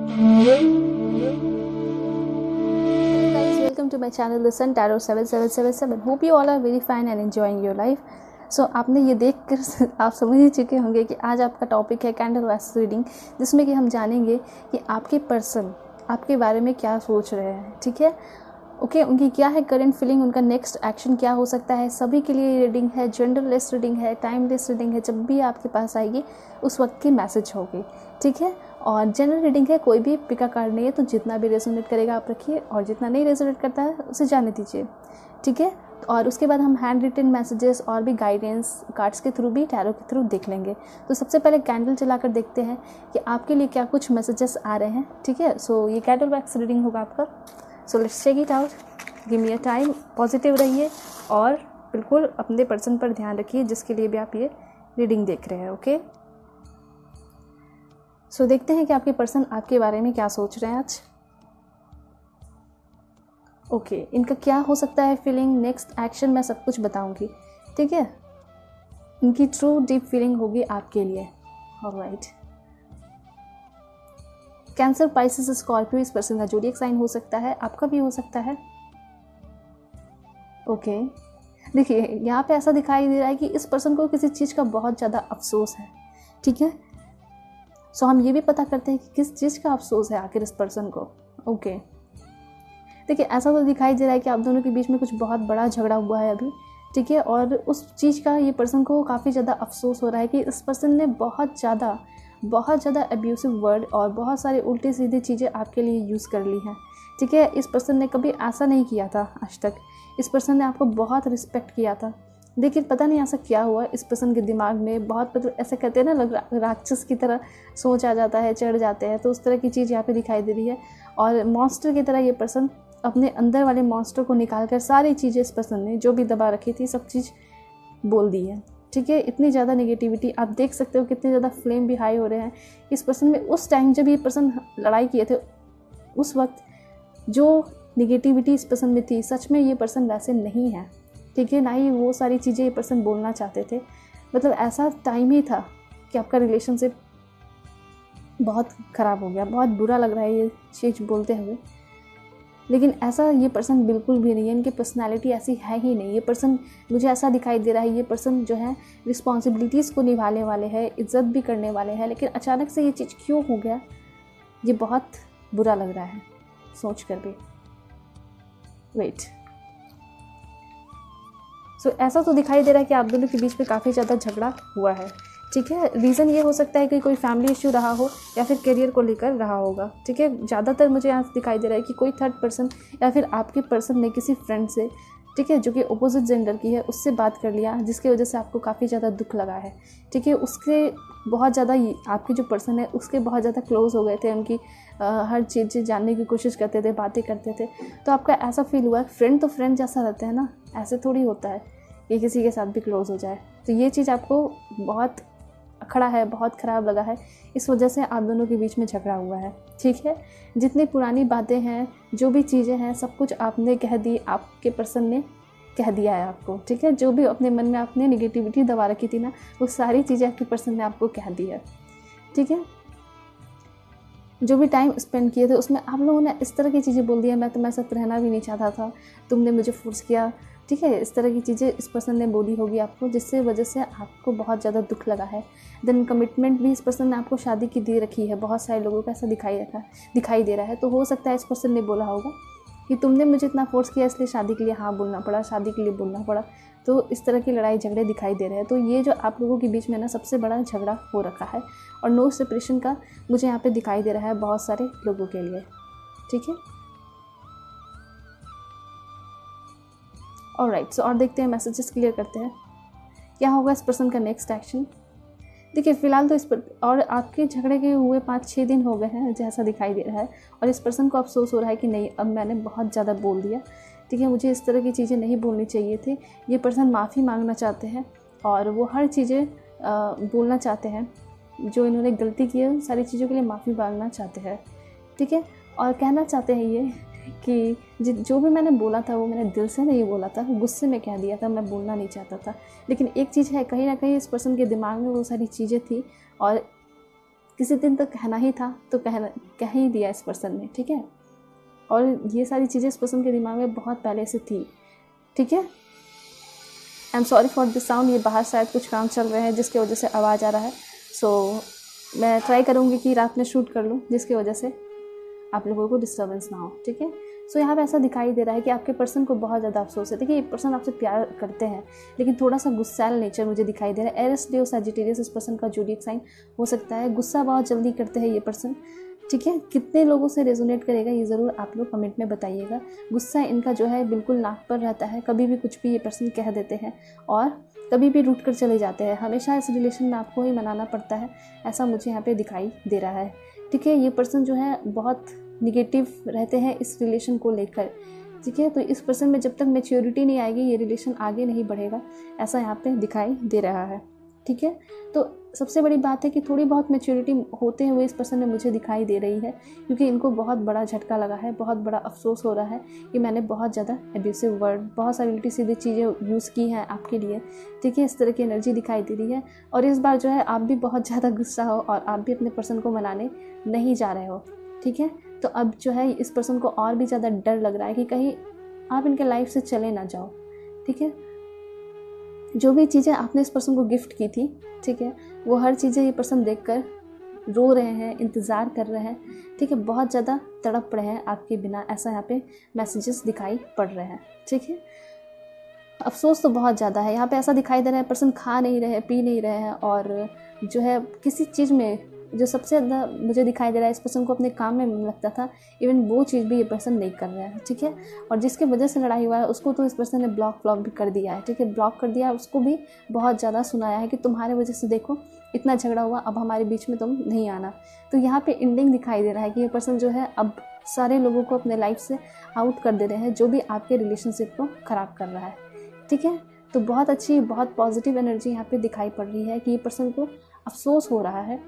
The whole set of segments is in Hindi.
Welcome to my channel Listen Tarot 7777. Hope you all are very fine and enjoying your life. So आपने ये देख कर आप समझ ही चुके होंगे कि आज आपका टॉपिक है कैंडल वैक्स रीडिंग, जिसमें कि हम जानेंगे कि आपके पर्सन आपके बारे में क्या सोच रहे हैं। ठीक है, ओके, उनकी क्या है करंट फीलिंग, उनका नेक्स्ट एक्शन क्या हो सकता है। सभी के लिए रीडिंग है, जेंडरलेस रीडिंग है, टाइमलेस रीडिंग है। जब भी आपके पास आएगी उस वक्त की मैसेज होगी। ठीक है, और जनरल रीडिंग है, कोई भी पिका कार्ड नहीं है, तो जितना भी रेजोनेट करेगा आप रखिए और जितना नहीं रेजोनेट करता है उसे जाने दीजिए। ठीक है, और उसके बाद हम हैंड रिटन मैसेजेस और भी गाइडेंस कार्ड्स के थ्रू भी टैरो के थ्रू देख लेंगे। तो सबसे पहले कैंडल चलाकर देखते हैं कि आपके लिए क्या कुछ मैसेजेस आ रहे हैं। ठीक है, सो ये कैंडल वैक्स रीडिंग होगा आपका। So let's check it out, give me a time. Positive रहिए और बिल्कुल अपने पर्सन पर ध्यान रखिए जिसके लिए भी आप ये रीडिंग देख रहे हैं। ओके, सो देखते हैं कि आपके पर्सन आपके बारे में क्या सोच रहे हैं आज। ओके, इनका क्या हो सकता है फीलिंग, नेक्स्ट एक्शन मैं सब कुछ बताऊंगी। ठीक है, इनकी ट्रू डीप फीलिंग होगी आपके लिए। ऑलराइट, कैंसर, पाइसेस, स्कॉर्पियो इस पर्सन का जोडिएक साइन हो सकता है, आपका भी हो सकता है। ओके, देखिए यहाँ पे ऐसा दिखाई दे रहा है कि इस पर्सन को किसी चीज़ का बहुत ज़्यादा अफसोस है। ठीक है, सो हम ये भी पता करते हैं कि किस चीज़ का अफसोस है आखिर इस पर्सन को। ओके, देखिए ऐसा तो दिखाई दे रहा है कि आप दोनों के बीच में कुछ बहुत बड़ा झगड़ा हुआ है अभी। ठीक है, और उस चीज़ का ये पर्सन को काफ़ी ज़्यादा अफसोस हो रहा है कि इस पर्सन ने बहुत ज़्यादा अब्यूसिव वर्ड और बहुत सारे उल्टी सीधी चीज़ें आपके लिए यूज़ कर ली हैं। ठीक है, इस पर्सन ने कभी ऐसा नहीं किया था आज तक। इस पर्सन ने आपको बहुत रिस्पेक्ट किया था, लेकिन पता नहीं ऐसा क्या हुआ इस पर्सन के दिमाग में। बहुत मतलब ऐसे कहते हैं ना, राक्षस की तरह सोच आ जाता है, चढ़ जाते हैं, तो उस तरह की चीज़ यहाँ पे दिखाई दे रही है। और मॉन्स्टर की तरह ये पर्सन अपने अंदर वाले मॉन्स्टर को निकाल कर सारी चीज़ें इस पर्सन ने जो भी दबा रखी थी सब चीज़ बोल दी है। ठीक है, इतनी ज़्यादा नेगेटिविटी आप देख सकते हो, कितने ज़्यादा फ्लेम भी हाई हो रहे हैं इस पर्सन में। उस टाइम जब ये पर्सन लड़ाई किए थे उस वक्त जो नेगेटिविटी इस पर्सन में थी, सच में ये पर्सन वैसे नहीं है। ठीक है, ना ही वो सारी चीज़ें ये पर्सन बोलना चाहते थे। मतलब ऐसा टाइम ही था कि आपका रिलेशनशिप बहुत ख़राब हो गया। बहुत बुरा लग रहा है ये चीज़ बोलते हुए, लेकिन ऐसा ये पर्सन बिल्कुल भी नहीं है। इनकी पर्सनालिटी ऐसी है ही नहीं। ये पर्सन मुझे ऐसा दिखाई दे रहा है, ये पर्सन जो है रिस्पॉन्सिबिलिटीज़ को निभाने वाले हैं, इज्जत भी करने वाले हैं, लेकिन अचानक से ये चीज़ क्यों हो गया, ये बहुत बुरा लग रहा है सोच कर भी। वेट, सो ऐसा तो दिखाई दे रहा है कि आप दोनों के बीच में काफ़ी ज़्यादा झगड़ा हुआ है। ठीक है, रीज़न ये हो सकता है कि कोई फैमिली इश्यू रहा हो या फिर करियर को लेकर रहा होगा। ठीक है, ज़्यादातर मुझे यहाँ दिखाई दे रहा है कि कोई थर्ड पर्सन या फिर आपके पर्सन ने किसी फ्रेंड से, ठीक है, जो कि अपोजिट जेंडर की है, उससे बात कर लिया, जिसकी वजह से आपको काफ़ी ज़्यादा दुख लगा है। ठीक है, उसके बहुत ज़्यादा आपके जो पर्सन है उसके बहुत ज़्यादा क्लोज हो गए थे, उनकी हर चीज़ जानने की कोशिश करते थे, बातें करते थे, तो आपका ऐसा फील हुआ है। फ्रेंड तो फ्रेंड जैसा रहते हैं ना, ऐसे थोड़ी होता है कि किसी के साथ भी क्लोज हो जाए। तो ये चीज़ आपको बहुत अखड़ा है, बहुत ख़राब लगा है, इस वजह से आप दोनों के बीच में झगड़ा हुआ है। ठीक है, जितनी पुरानी बातें हैं, जो भी चीज़ें हैं, सब कुछ आपने कह दी, आपके पर्सन ने कह दिया है आपको। ठीक है, जो भी अपने मन में आपने नेगेटिविटी दबा रखी थी ना, वो सारी चीज़ें आपके पर्सन ने आपको कह दी है। ठीक है, जो भी टाइम स्पेंड किए थे उसमें आप लोगों ने इस तरह की चीज़ें बोल दी है, मैं तुम्हारे साथ रहना भी नहीं चाहता था, तुमने मुझे फोर्स किया। ठीक है, इस तरह की चीज़ें इस पर्सन ने बोली होगी आपको, जिससे वजह से आपको बहुत ज़्यादा दुख लगा है। देन कमिटमेंट भी इस पर्सन ने आपको शादी की दे रखी है, बहुत सारे लोगों को ऐसा दिखाई दे रहा है। तो हो सकता है इस पर्सन ने बोला होगा कि तुमने मुझे इतना फोर्स किया इसलिए शादी के लिए हाँ बोलना पड़ा, शादी के लिए बोलना पड़ा। तो इस तरह की लड़ाई झगड़े दिखाई दे रहे हैं। तो ये जो आप लोगों के बीच में ना सबसे बड़ा झगड़ा हो रखा है, और नो सेपरेशन का मुझे यहाँ पे दिखाई दे रहा है बहुत सारे लोगों के लिए। ठीक है, ऑलराइट, सो और देखते हैं, मैसेजेस क्लियर करते हैं क्या होगा इस पर्सन का नेक्स्ट एक्शन। देखिए फ़िलहाल तो इस पर और आपके झगड़े के हुए 5-6 दिन हो गए हैं जैसा दिखाई दे रहा है, और इस पर्सन को अफसोस हो रहा है कि नहीं, अब मैंने बहुत ज़्यादा बोल दिया। ठीक है, मुझे इस तरह की चीज़ें नहीं बोलनी चाहिए थी। ये पर्सन माफ़ी मांगना चाहते हैं और वो हर चीज़ें बोलना चाहते हैं, जो इन्होंने गलती की है उन सारी चीज़ों के लिए माफ़ी मांगना चाहते हैं। ठीक है, और कहना चाहते हैं ये कि जो भी मैंने बोला था वो मैंने दिल से नहीं बोला था, गुस्से में कह दिया था, मैं बोलना नहीं चाहता था। लेकिन एक चीज़ है, कहीं ना कहीं इस पर्सन के दिमाग में वो सारी चीज़ें थी और किसी दिन तो कहना ही था तो कह ही दिया इस पर्सन ने, ठीक है। और ये सारी चीज़ें इस पर्सन के दिमाग में बहुत पहले से थी, ठीक है। I am sorry for this sound, ये बाहर शायद कुछ काम चल रहे हैं जिसकी वजह से आवाज़ आ रहा है। सो मैं ट्राई करूँगी कि रात में शूट कर लूँ जिसकी वजह से आप लोगों को डिस्टर्बेंस ना हो, ठीक है। सो यहाँ पे ऐसा दिखाई दे रहा है कि आपके पर्सन को बहुत ज़्यादा अफसोस है। देखिए ये पर्सन आपसे प्यार करते हैं लेकिन थोड़ा सा गुस्सैल नेचर मुझे दिखाई दे रहा है। एरिस, लियो, सैजिटेरियस इस पर्सन का ज़ोडिएक साइन हो सकता है। गुस्सा बहुत जल्दी करते हैं ये पर्सन, ठीक है। कितने लोगों से रेजोनेट करेगा ये ज़रूर आप लोग कमेंट में बताइएगा। गुस्सा इनका जो है बिल्कुल नाक पर रहता है, कभी भी कुछ भी ये पर्सन कह देते हैं और कभी भी रूठ कर चले जाते हैं। हमेशा इस रिलेशन में आपको ही मनाना पड़ता है, ऐसा मुझे यहाँ पे दिखाई दे रहा है, ठीक है। ये पर्सन जो है बहुत निगेटिव रहते हैं इस रिलेशन को लेकर, ठीक है। तो इस पर्सन में जब तक मैच्योरिटी नहीं आएगी ये रिलेशन आगे नहीं बढ़ेगा, ऐसा यहाँ पे दिखाई दे रहा है, ठीक है। तो सबसे बड़ी बात है कि थोड़ी बहुत मैच्योरिटी होते हुए इस पर्सन में मुझे दिखाई दे रही है, क्योंकि इनको बहुत बड़ा झटका लगा है, बहुत बड़ा अफसोस हो रहा है कि मैंने बहुत ज़्यादा एब्यूसिव वर्ड, बहुत सारी उल्टी सीधी चीज़ें यूज़ की हैं आपके लिए, ठीक है। इस तरह की एनर्जी दिखाई दे रही है और इस बार जो है आप भी बहुत ज़्यादा गुस्सा हो और आप भी अपने पर्सन को मनाने नहीं जा रहे हो, ठीक है। तो अब जो है इस पर्सन को और भी ज़्यादा डर लग रहा है कि कहीं आप इनके लाइफ से चले ना जाओ, ठीक है। जो भी चीज़ें आपने इस पर्सन को गिफ्ट की थी, ठीक है, वो हर चीज़ें ये पर्सन देखकर रो रहे हैं, इंतज़ार कर रहे हैं, ठीक है। बहुत ज़्यादा तड़प रहे हैं आपके बिना, ऐसा यहाँ पे मैसेजेस दिखाई पड़ रहे हैं, ठीक है। अफसोस तो बहुत ज़्यादा है यहाँ पे, ऐसा दिखाई दे रहा है पर्सन खा नहीं रहे, पी नहीं रहे हैं और जो है किसी चीज़ में जो सबसे ज़्यादा मुझे दिखाई दे रहा है इस पर्सन को अपने काम में मन लगता था, इवन वो चीज़ भी ये पर्सन नहीं कर रहा है, ठीक है। और जिसके वजह से लड़ाई हुआ है उसको तो इस पर्सन ने ब्लॉक भी कर दिया है, ठीक है। ब्लॉक कर दिया है, उसको भी बहुत ज़्यादा सुनाया है कि तुम्हारे वजह से देखो इतना झगड़ा हुआ, अब हमारे बीच में तुम नहीं आना। तो यहाँ पे एंडिंग दिखाई दे रहा है कि ये पर्सन जो है अब सारे लोगों को अपने लाइफ से आउट कर दे रहे हैं जो भी आपके रिलेशनशिप को ख़राब कर रहा है, ठीक है। तो बहुत अच्छी, बहुत पॉजिटिव एनर्जी यहाँ पे दिखाई पड़ रही है कि ये पर्सन को अफसोस हो रहा है,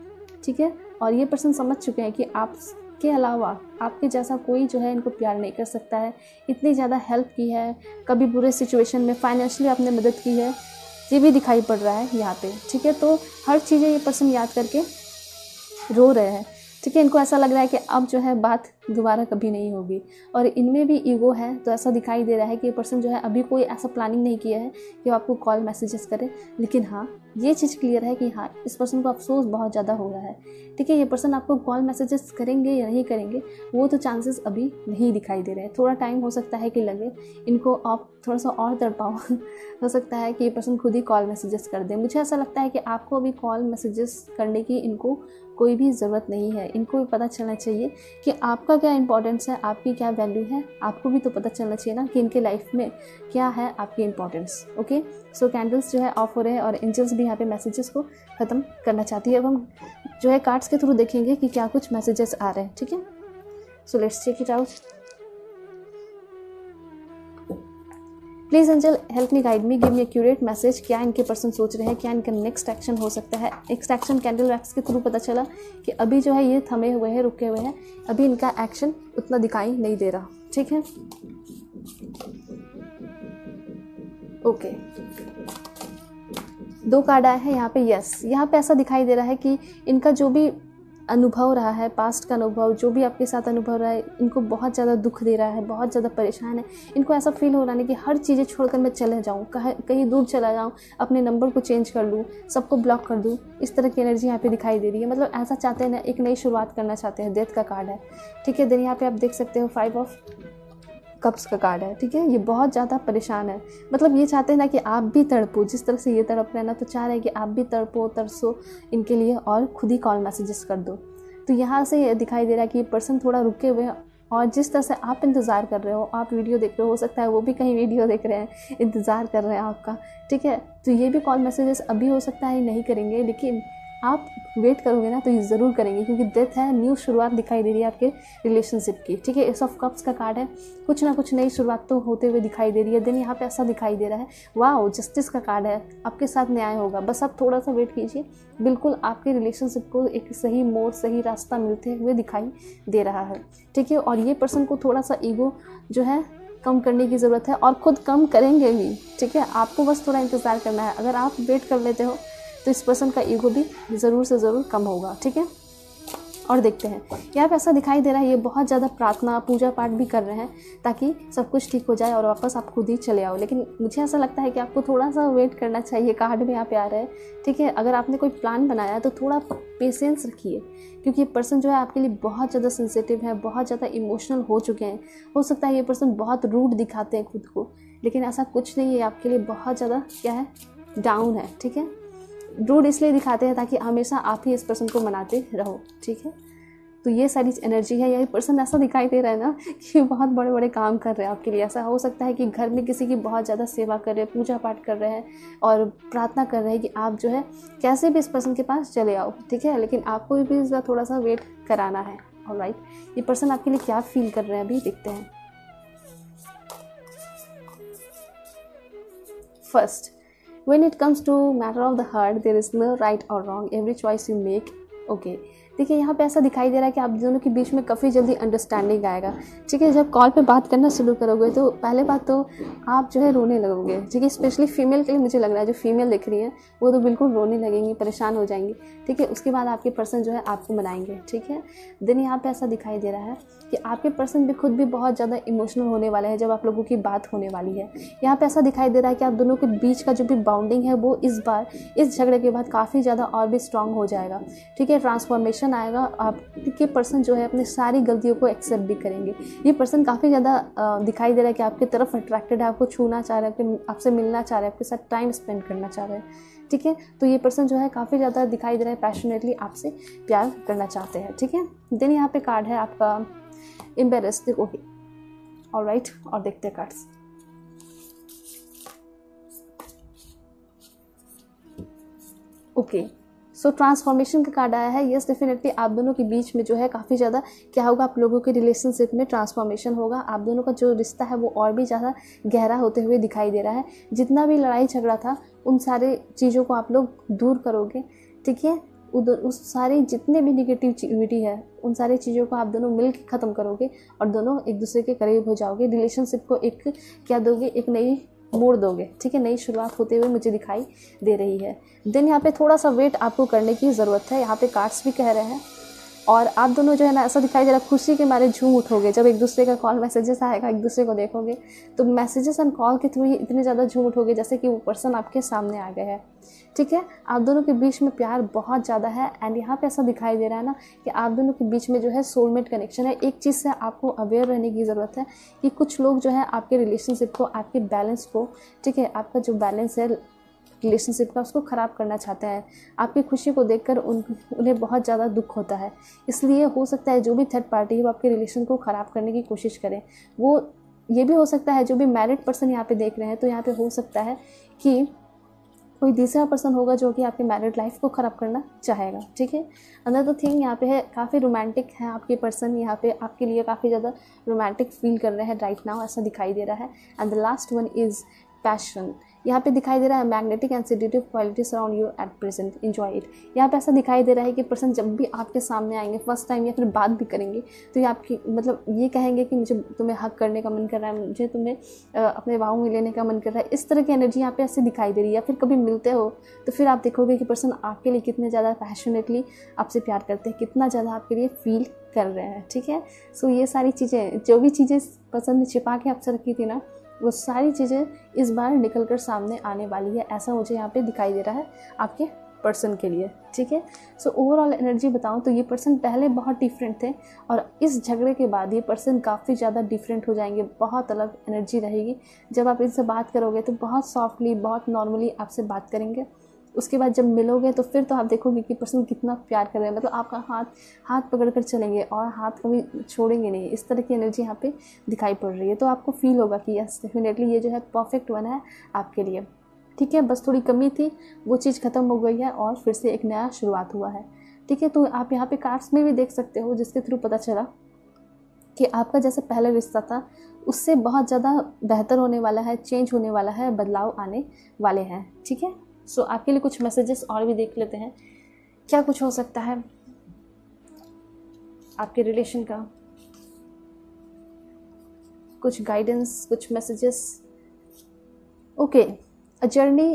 ठीक है। और ये पर्सन समझ चुके हैं कि आपके अलावा आपके जैसा कोई जो है इनको प्यार नहीं कर सकता है। इतनी ज़्यादा हेल्प की है, कभी बुरे सिचुएशन में फाइनेंशियली आपने मदद की है, ये भी दिखाई पड़ रहा है यहाँ पे, ठीक है। तो हर चीज़ें ये पर्सन याद करके रो रहे हैं, ठीक है। इनको ऐसा लग रहा है कि अब जो है बात दोबारा कभी नहीं होगी और इनमें भी ईगो है। तो ऐसा दिखाई दे रहा है कि ये पर्सन जो है अभी कोई ऐसा प्लानिंग नहीं किया है कि वो आपको कॉल मैसेजेस करे, लेकिन हाँ ये चीज़ क्लियर है कि हाँ इस पर्सन को अफसोस बहुत ज़्यादा हो रहा है, ठीक है। ये पर्सन आपको कॉल मैसेजेस करेंगे या नहीं करेंगे वो तो चांसेस अभी नहीं दिखाई दे रहे हैं। थोड़ा टाइम हो सकता है कि लगे इनको, आप थोड़ा सा और तड़पाओ हो सकता है कि ये पर्सन खुद ही कॉल मैसेजेस कर दे। मुझे ऐसा लगता है कि आपको अभी कॉल मैसेजेस करने की इनको कोई भी ज़रूरत नहीं है। इनको भी पता चलना चाहिए कि आपका क्या इंपॉर्टेंस है, आपकी क्या वैल्यू है। आपको भी तो पता चलना चाहिए ना कि इनके लाइफ में क्या है आपकी इंपॉर्टेंस, ओके। सो कैंडल्स जो है ऑफ हो रहे हैं और एंजल्स भी यहाँ पे मैसेजेस को ख़त्म करना चाहती है। अब हम जो है कार्ड्स के थ्रू देखेंगे कि क्या कुछ मैसेजेस आ रहे हैं, ठीक है। So let's check it out. Please angel help me, guide me, give me accurate message. क्या इनके पर्सन सोच रहे हैं, क्या इनका नेक्स्ट एक्शन हो सकता है। नेक्स्ट एक्शन कैंडल वैक्स के थ्रू पता चला कि अभी जो है ये थमे हुए हैं, रुके हुए हैं, अभी इनका एक्शन उतना दिखाई नहीं दे रहा, ठीक है, ओके। दो कार्ड आए हैं यहाँ पे, यस। यहाँ पे ऐसा दिखाई दे रहा है कि इनका जो भी अनुभव रहा है, पास्ट का अनुभव, जो भी आपके साथ अनुभव रहा है, इनको बहुत ज़्यादा दुख दे रहा है, बहुत ज़्यादा परेशान है। इनको ऐसा फील हो रहा है कि हर चीज़ें छोड़कर मैं चले जाऊँ, कहीं दूर चला जाऊँ, अपने नंबर को चेंज कर लूँ, सबको ब्लॉक कर दूँ। इस तरह की एनर्जी यहाँ पे दिखाई दे रही है। मतलब ऐसा चाहते हैं ना, एक नई शुरुआत करना चाहते हैं। डेथ का कार्ड है, ठीक है। देन यहाँ पे आप देख सकते हो 5 ऑफ कप्स का कार्ड है, ठीक है। ये बहुत ज़्यादा परेशान है, मतलब ये चाहते हैं ना कि आप भी तड़पो, जिस तरह से ये तड़प रहे हैं ना, तो चाह रहे हैं कि आप भी तड़पो, तरसो इनके लिए और खुद ही कॉल मैसेजेस कर दो। तो यहाँ से ये दिखाई दे रहा है कि ये पर्सन थोड़ा रुके हुए हैं और जिस तरह से आप इंतज़ार कर रहे हो, आप वीडियो देख रहे हो सकता है वो भी कहीं वीडियो देख रहे हैं, इंतज़ार कर रहे हैं आपका, ठीक है। तो ये भी कॉल मैसेजेस अभी हो सकता है नहीं करेंगे, लेकिन आप वेट करोगे ना तो ये ज़रूर करेंगे, क्योंकि डेथ है, न्यू शुरुआत दिखाई दे रही है आपके रिलेशनशिप की, ठीक है। एस ऑफ कप्स का कार्ड है, कुछ ना कुछ नई शुरुआत तो होते हुए दिखाई दे रही है। देन यहाँ पे ऐसा दिखाई दे रहा है, वाओ, जस्टिस का कार्ड है, आपके साथ न्याय होगा। बस आप थोड़ा सा वेट कीजिए, बिल्कुल आपके रिलेशनशिप को एक सही मोड़, सही रास्ता मिलते हुए दिखाई दे रहा है, ठीक है। और ये पर्सन को थोड़ा सा ईगो जो है कम करने की ज़रूरत है और ख़ुद कम करेंगे भी, ठीक है। आपको बस थोड़ा इंतज़ार करना है। अगर आप वेट कर लेते हो तो इस पर्सन का ईगो भी ज़रूर से ज़रूर कम होगा, ठीक है। और देखते हैं यहाँ पे ऐसा दिखाई दे रहा है ये बहुत ज़्यादा प्रार्थना पूजा पाठ भी कर रहे हैं ताकि सब कुछ ठीक हो जाए और वापस आप खुद ही चले आओ। लेकिन मुझे ऐसा लगता है कि आपको थोड़ा सा वेट करना चाहिए, कार्ड में यहाँ पे आ रहा है, ठीक है। अगर आपने कोई प्लान बनाया तो थोड़ा पेशेंस रखिए, क्योंकि ये पर्सन जो है आपके लिए बहुत ज़्यादा सेंसिटिव है, बहुत ज़्यादा इमोशनल हो चुके हैं। हो सकता है ये पर्सन बहुत रूड दिखाते हैं खुद को, लेकिन ऐसा कुछ नहीं है, आपके लिए बहुत ज़्यादा क्या है, डाउन है, ठीक है। रूड इसलिए दिखाते हैं ताकि हमेशा आप ही इस पर्सन को मनाते रहो, ठीक है। तो ये सारी एनर्जी है। यही पर्सन ऐसा दिखाई दे रहा है ना कि बहुत बड़े बड़े काम कर रहे हैं आपके लिए। ऐसा हो सकता है कि घर में किसी की बहुत ज़्यादा सेवा कर रहे हैं, पूजा पाठ कर रहे हैं और प्रार्थना कर रहे हैं कि आप जो है कैसे भी इस पर्सन के पास चले आओ, ठीक है। लेकिन आपको भी इसका थोड़ा सा वेट कराना है। ऑलराइट, ये पर्सन आपके लिए क्या फील कर रहे हैं अभी देखते हैं। First, when it comes to matter of the heart, there is no right or wrong, every choice you make okay। देखिए यहाँ पे ऐसा दिखाई दे रहा है कि आप दोनों के बीच में काफ़ी जल्दी अंडरस्टैंडिंग आएगा, ठीक है। जब कॉल पे बात करना शुरू करोगे तो पहले बात तो आप जो है रोने लगोगे, ठीक है। स्पेशली फीमेल के लिए मुझे लग रहा है, जो फीमेल दिख रही है वो तो बिल्कुल रोने लगेंगी, परेशान हो जाएंगी, ठीक है। उसके बाद आपके पर्सन जो है आपको मनाएंगे, ठीक है। देन यहाँ पे ऐसा दिखाई दे रहा है कि आपके पर्सन भी खुद भी बहुत ज़्यादा इमोशनल होने वाले हैं जब आप लोगों की बात होने वाली है। यहाँ पे ऐसा दिखाई दे रहा है कि आप दोनों के बीच का जो भी बाउंडिंग है वो इस बार इस झगड़े के बाद काफ़ी ज़्यादा और भी स्ट्रांग हो जाएगा, ठीक है। ट्रांसफॉर्मेशन आएगा, आपके पर्सन जो है अपनी सारी गलतियों को एक्सेप्ट भी करेंगे। ये पर्सन काफ़ी ज़्यादा दिखाई दे रहा है कि आपकी तरफ अट्रैक्टेड है, आपको छूना चाह रहे हैं, आपसे मिलना चाह रहे हैं, आपके साथ टाइम स्पेंड करना चाह रहे हैं, ठीक है। तो ये पर्सन जो है काफ़ी ज़्यादा दिखाई दे रहा है पैशनेटली आपसे प्यार करना चाहते हैं, ठीक है। देन यहाँ पे कार्ड है आपका एम्बेरेस, देखोगे। ऑलराइट, और देखते हैं कार्ड्स। ओके, सो ट्रांसफॉर्मेशन का कार्ड आया है। यस, डेफिनेटली आप दोनों के बीच में जो है काफ़ी ज़्यादा क्या होगा, आप लोगों के रिलेशनशिप में ट्रांसफॉर्मेशन होगा। आप दोनों का जो रिश्ता है वो और भी ज़्यादा गहरा होते हुए दिखाई दे रहा है। जितना भी लड़ाई झगड़ा था उन सारे चीज़ों को आप लोग दूर करोगे, ठीक है। उस सारी जितने भी निगेटिविटी है उन सारी चीज़ों को आप दोनों मिल के ख़त्म करोगे और दोनों एक दूसरे के करीब हो जाओगे। रिलेशनशिप को एक क्या दोगे, एक नई मोड़ दोगे, ठीक है। नई शुरुआत होते हुए मुझे दिखाई दे रही है। देन यहाँ पे थोड़ा सा वेट आपको करने की ज़रूरत है, यहाँ पे कार्ड्स भी कह रहे हैं। और आप दोनों जो है ना, ऐसा दिखाई दे रहा है खुशी के मारे झूम उठोगे जब एक दूसरे का कॉल मैसेजेस आएगा, एक दूसरे को देखोगे तो मैसेजेस एंड कॉल के थ्रू ही इतने ज़्यादा झूम उठोगे जैसे कि वो पर्सन आपके सामने आ गया है, ठीक है। आप दोनों के बीच में प्यार बहुत ज़्यादा है। एंड यहाँ पे ऐसा दिखाई दे रहा है ना कि आप दोनों के बीच में जो है सोलमेट कनेक्शन है। एक चीज़ से आपको अवेयर रहने की ज़रूरत है कि कुछ लोग जो है आपके रिलेशनशिप को, आपके बैलेंस को, ठीक है, आपका जो बैलेंस है रिलेशनशिप का उसको ख़राब करना चाहते हैं। आपकी खुशी को देखकर उन्हें बहुत ज़्यादा दुख होता है। इसलिए हो सकता है जो भी थर्ड पार्टी है वो आपके रिलेशन को ख़राब करने की कोशिश करे। वो ये भी हो सकता है जो भी मैरिड पर्सन यहाँ पे देख रहे हैं तो यहाँ पे हो सकता है कि कोई तीसरा पर्सन होगा जो कि आपके मैरिड लाइफ को ख़राब करना चाहेगा, ठीक है। अनदर थिंग यहाँ पे है, काफ़ी रोमांटिक है आपके पर्सन, यहाँ पे आपके लिए काफ़ी ज़्यादा रोमांटिक फील कर रहे हैं राइट नाउ, ऐसा दिखाई दे रहा है। And the last one is passion. यहाँ पे दिखाई दे रहा है magnetic and sedative qualities around you at present, enjoy it. यहाँ पे ऐसा दिखाई दे रहा है कि पर्सन जब भी आपके सामने आएंगे फर्स्ट टाइम या फिर बात भी करेंगे तो ये आपकी मतलब ये कहेंगे कि मुझे तुम्हें हक करने का मन कर रहा है, मुझे तुम्हें अपने बाहों में लेने का मन कर रहा है। इस तरह की एनर्जी यहाँ पे ऐसे दिखाई दे रही है। या फिर कभी मिलते हो तो फिर आप देखोगे कि पर्सन आपके लिए कितने ज़्यादा पैशनेटली आपसे प्यार करते हैं, कितना ज़्यादा आपके लिए फील कर रहे हैं, ठीक है। सो ये सारी चीज़ें, जो भी चीज़ें पर्सन ने छिपा के आपसे रखी थी ना, वो सारी चीज़ें इस बार निकल कर सामने आने वाली है, ऐसा मुझे यहाँ पे दिखाई दे रहा है आपके पर्सन के लिए, ठीक है। सो ओवरऑल एनर्जी बताऊँ तो ये पर्सन पहले बहुत डिफरेंट थे और इस झगड़े के बाद ये पर्सन काफ़ी ज़्यादा डिफरेंट हो जाएंगे। बहुत अलग एनर्जी रहेगी। जब आप इनसे बात करोगे तो बहुत सॉफ्टली, बहुत नॉर्मली आपसे बात करेंगे। उसके बाद जब मिलोगे तो फिर तो आप देखोगे कि पर्सन कितना प्यार कर रहे हैं, मतलब आपका हाथ पकड़ कर चलेंगे और हाथ कभी छोड़ेंगे नहीं। इस तरह की एनर्जी यहाँ पे दिखाई पड़ रही है। तो आपको फील होगा कि यस डेफिनेटली ये जो है परफेक्ट वन है आपके लिए, ठीक है। बस थोड़ी कमी थी, वो चीज़ ख़त्म हो गई है और फिर से एक नया शुरुआत हुआ है, ठीक है। तो आप यहाँ पे कार्ड्स में भी देख सकते हो जिसके थ्रू पता चला कि आपका जैसे पहला रिश्ता था उससे बहुत ज़्यादा बेहतर होने वाला है, चेंज होने वाला है, बदलाव आने वाले हैं, ठीक है। सो आपके लिए कुछ मैसेजेस और भी देख लेते हैं, क्या कुछ हो सकता है आपके रिलेशन का, कुछ गाइडेंस, कुछ messages. Okay, a journey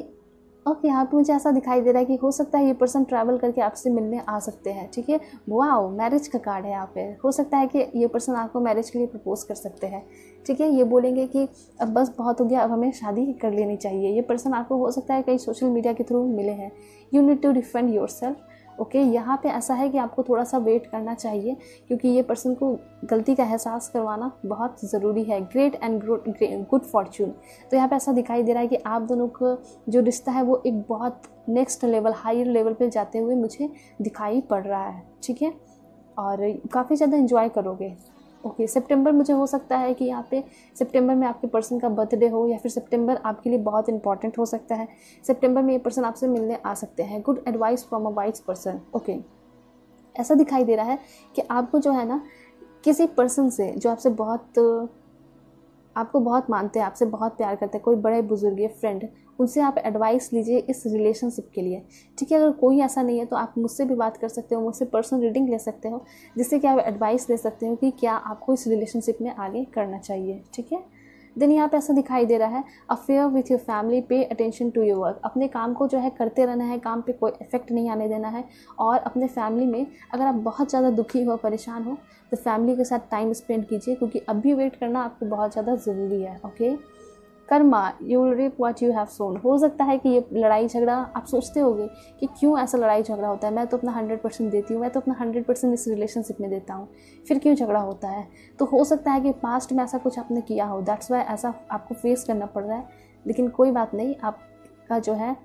okay, यहाँ पे मुझे ऐसा दिखाई दे रहा है कि हो सकता है ये पर्सन ट्रैवल करके आपसे मिलने आ सकते हैं, ठीक है। वाओ, मैरिज का कार्ड है यहाँ पे। हो सकता है कि ये पर्सन आपको मैरिज के लिए प्रपोज कर सकते हैं, ठीक है। ये बोलेंगे कि अब बस बहुत हो गया, अब हमें शादी कर लेनी चाहिए। ये पर्सन आपको हो सकता है कहीं सोशल मीडिया के थ्रू मिले हैं। You need to defend yourself. Okay, यहाँ पे ऐसा है कि आपको थोड़ा सा वेट करना चाहिए, क्योंकि ये पर्सन को गलती का एहसास करवाना बहुत ज़रूरी है। Great and good Fortune. तो यहाँ पे ऐसा दिखाई दे रहा है कि आप दोनों का जो रिश्ता है वो एक बहुत नेक्स्ट लेवल, हायर लेवल पे जाते हुए मुझे दिखाई पड़ रहा है, ठीक है। और काफ़ी ज़्यादा एंजॉय करोगे। ओके, सितंबर मुझे हो सकता है कि यहाँ पे सितंबर में आपके पर्सन का बर्थडे हो, या फिर सितंबर आपके लिए बहुत इंपॉर्टेंट हो सकता है। सितंबर में ये पर्सन आपसे मिलने आ सकते हैं। Good advice from a wise person. Okay, ऐसा दिखाई दे रहा है कि आपको जो है ना, किसी पर्सन से जो आपको बहुत मानते हैं, आपसे बहुत प्यार करते हैं, कोई बड़े बुजुर्ग या फ्रेंड, उनसे आप एडवाइस लीजिए इस रिलेशनशिप के लिए, ठीक है। अगर कोई ऐसा नहीं है तो आप मुझसे भी बात कर सकते हो, मुझसे पर्सनल रीडिंग ले सकते हो, जिससे कि आप एडवाइस ले सकते हो कि क्या आपको इस रिलेशनशिप में आगे करना चाहिए, ठीक है। देन यहाँ पे ऐसा दिखाई दे रहा है, affair with your family, pay attention to your work. अपने काम को जो है करते रहना है, काम पे कोई इफेक्ट नहीं आने देना है। और अपने फैमिली में अगर आप बहुत ज़्यादा दुखी हो, परेशान हो, तो फैमिली के साथ टाइम स्पेंड कीजिए, क्योंकि अभी वेट करना आपको बहुत ज़्यादा ज़रूरी है। Okay, karma, you will reap what you have sown. हो सकता है कि ये लड़ाई झगड़ा, आप सोचते होगे कि क्यों ऐसा लड़ाई झगड़ा होता है, मैं तो अपना 100% देती हूँ, मैं तो अपना 100% इस रिलेशनशिप में देता हूँ, फिर क्यों झगड़ा होता है। तो हो सकता है कि पास्ट में ऐसा कुछ आपने किया हो, दैट्स वाई ऐसा आपको फेस करना पड़ रहा है। लेकिन कोई बात नहीं, आपका जो है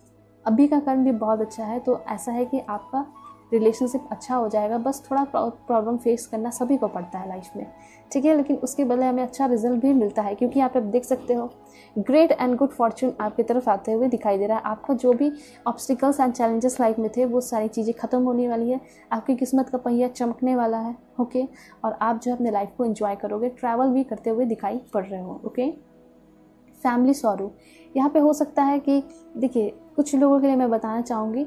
अभी का कर्म भी बहुत अच्छा है। तो ऐसा है कि आपका रिलेशनशिप अच्छा हो जाएगा। बस थोड़ा प्रॉब्लम फेस करना सभी को पड़ता है लाइफ में, ठीक है। लेकिन उसके बदले हमें अच्छा रिजल्ट भी मिलता है, क्योंकि यहाँ पे आप देख सकते हो ग्रेट एंड गुड फॉर्च्यून आपकी तरफ आते हुए दिखाई दे रहा है। आपका जो भी ऑब्स्टिकल्स एंड चैलेंजेस लाइफ में थे, वो सारी चीज़ें खत्म होने वाली है। आपकी किस्मत का पहिया चमकने वाला है। ओके, और आप जो अपने लाइफ को एंजॉय करोगे, ट्रैवल भी करते हुए दिखाई पड़ रहे हो। ओके, फैमिली सॉरो यहाँ पे हो सकता है कि देखिए, कुछ लोगों के लिए मैं बताना चाहूँगी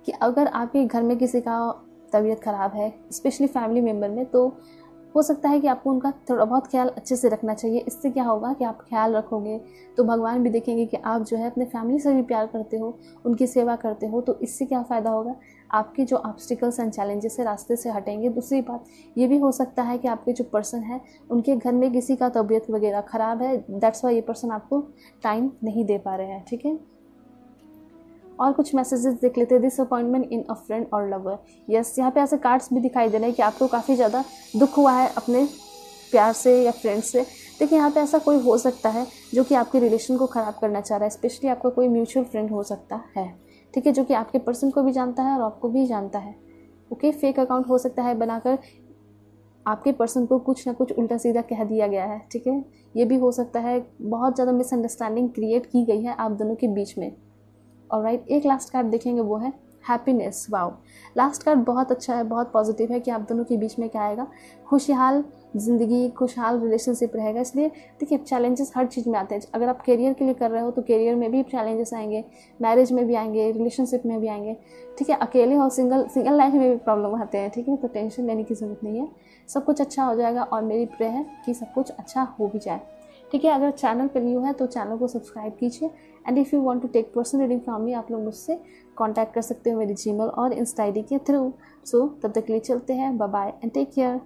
कि अगर आपके घर में किसी का तबीयत ख़राब है, स्पेशली फैमिली मेम्बर में, तो हो सकता है कि आपको उनका थोड़ा बहुत ख्याल अच्छे से रखना चाहिए। इससे क्या होगा कि आप ख्याल रखोगे तो भगवान भी देखेंगे कि आप जो है अपने फैमिली से भी प्यार करते हो, उनकी सेवा करते हो। तो इससे क्या फ़ायदा होगा, आपके जो ऑब्स्टिकल्स एंड चैलेंजेस है रास्ते से हटेंगे। दूसरी बात ये भी हो सकता है कि आपके जो पर्सन है, उनके घर में किसी का तबीयत वगैरह ख़राब है, दैट्स वाई ये पर्सन आपको टाइम नहीं दे पा रहे हैं, ठीक है। और कुछ मैसेजेस देख लेते हैं। डिसअपॉइंटमेंट इन अ फ्रेंड और लवर। यस, यहाँ पे ऐसे कार्ड्स भी दिखाई दे रहे हैं कि आपको काफ़ी ज़्यादा दुख हुआ है अपने प्यार से या फ्रेंड से। देखिए, यहाँ पे ऐसा कोई हो सकता है जो कि आपके रिलेशन को ख़राब करना चाह रहा है। स्पेशली आपका कोई म्यूचुअल फ्रेंड हो सकता है, ठीक है, जो कि आपके पर्सन को भी जानता है और आपको भी जानता है। ओके, फेक अकाउंट हो सकता है बनाकर आपके पर्सन को कुछ ना कुछ उल्टा सीधा कह दिया गया है, ठीक है। ये भी हो सकता है बहुत ज़्यादा मिसअंडरस्टैंडिंग क्रिएट की गई है आप दोनों के बीच में। ऑलराइट, एक लास्ट कार्ड देखेंगे, वो है हैप्पीनेस। वाओ, लास्ट कार्ड बहुत अच्छा है, बहुत पॉजिटिव है कि आप दोनों के बीच में क्या आएगा, खुशहाल ज़िंदगी, खुशहाल रिलेशनशिप रहेगा। इसलिए देखिए, चैलेंजेस हर चीज़ में आते हैं। अगर आप करियर के लिए कर रहे हो तो करियर में भी चैलेंजेस आएंगे, मैरिज में भी आएंगे, रिलेशनशिप में भी आएंगे, ठीक है। अकेले और सिंगल लाइफ में भी प्रॉब्लम आते हैं, ठीक है। तो टेंशन लेने की ज़रूरत नहीं है, सब कुछ अच्छा हो जाएगा। और मेरी प्रे है कि सब कुछ अच्छा हो भी जाए, ठीक है। अगर चैनल पर न्यू है तो चैनल को सब्सक्राइब कीजिए। And if you want to take personal reading from me, आप लोग मुझसे कांटेक्ट कर सकते हो मेरी जीमेल और इंस्टा आईडी के थ्रू। सो तब तक के लिए चलते हैं, bye bye and take care.